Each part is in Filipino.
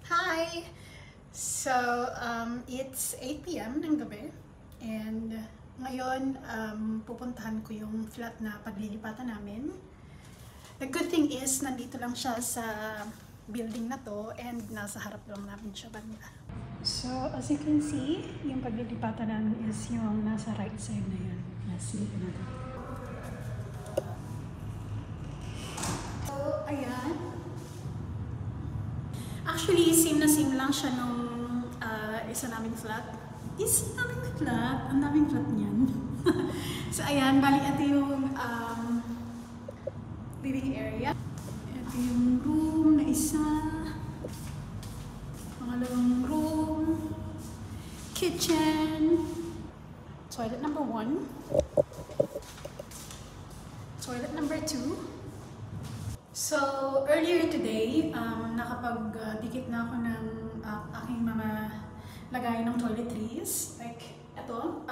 Hi! So, it's 8 p.m. ng gabi and ngayon pupuntahan ko yung flat na paglilipatan namin. The good thing is, nandito lang siya sa building na to and nasa harap lang namin siya banda. So, as you can see, yung paglilipatan namin is yung nasa right side na yun. Silipin natin. So, ayan. Actually, same na same lang siya nung isa naming flat. Ang daming flat niyan. So, ayan, bali ito yung living area. Ito yung room na isa. Pangalawang room. Kitchen. Toilet number 1. Toilet number 2. So, earlier today, nakapag-dikit na ako ng aking mga lagay ng toiletries. Like, ito,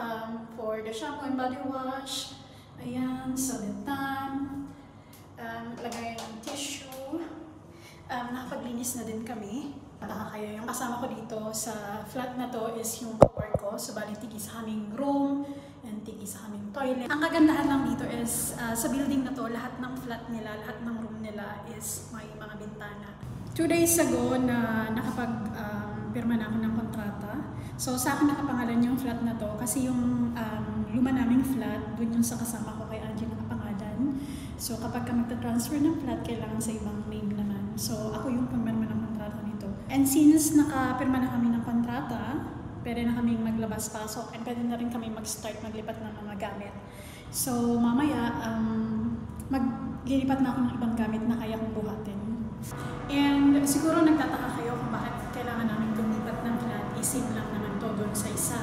for the shampoo and body wash. Ayan, sabitan. Lagay ng tissue. Nakapaglinis na din kami. Kaya yung kasama ko dito sa flat na to is yung co-work ko. So, bali tigi sa aming room and tigi sa aming toilet. Ang kagandahan lang dito is sa building na to, lahat ng flat nila, lahat ng room nila is may mga bintana. 2 days ago na nakapag-pirma na ako ng kontrata. So, sa akin nakapangalan yung flat na to kasi yung luma naming flat, dun yung sa kasama ko kay Angie nakapangalan. So, kapag ka magta-transfer ng flat, kailangan sa ibang name naman. So, ako yung pumirma ng kontrata nito. And since nakapirma na kami ng kontrata, pwede na kaming maglabas-pasok and pwede na rin kami mag-start maglipat ng mga gamit. So, mamaya, maglilipat na ako ng ibang gamit na kaya kong buhatin. And siguro nagtataka kayo kung bakit kailangan namin lumipat ng flat. Isip lang naman to doon sa isa.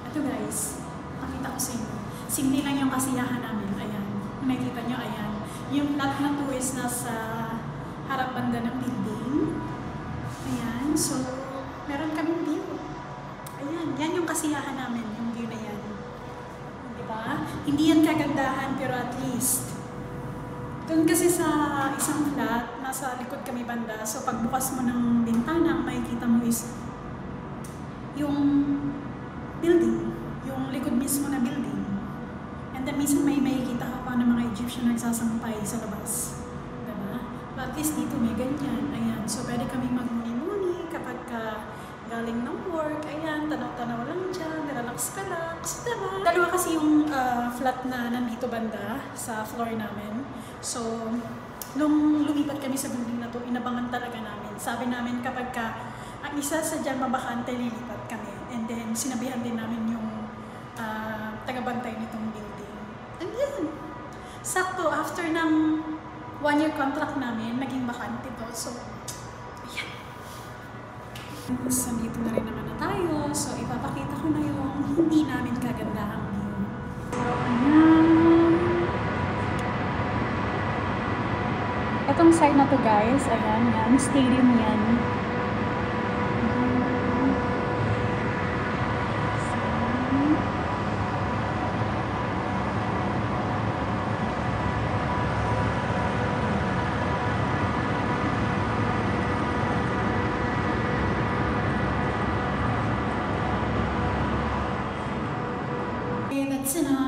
Ito guys, pakita ko sa inyo. Simple lang yung kasiyahan namin. Ayan. Kung nakikita nyo, ayan. Yung flat na to is nasa harap banda ng building. Ayan. So, meron kaming view. Ayan. Yan yung kasiyahan namin. Yung view na yan. Diba? Hindi yan kagandahan pero at least. Doon kasi sa isang flat, nasa likod kami banda. So, pagbukas mo ng bintana, makikita mo is yung building. Yung likod mismo na building. And then, minsan may makikita ka pa ng mga Egyptian nagsasampay sa labas. Diba? But at least dito may ganyan. Ayan. So, pwede kami magmuni-muni kapag galing ng work. Ayan, tanaw-tanaw lang dyan. Relax-relax. Diba? Dalawa kasi yung flat na nandito banda sa floor namin. So, nung lumipat kami sa building na to, inabangan talaga namin. Sabi namin kapag ang isa sa dyan mabakante, lilipat kami. And then, sinabihan din namin yung tagabantay nitong building. And yan. Sakto, after ng 1-year contract namin, naging bakante to. So, ayan. So, dito na rin naman na tayo. So, ipapakita ko na yung hindi namin kagandahang view. So, ayan. Itong side na to guys, ayan, yan. Stadium yan. Okay, that's enough.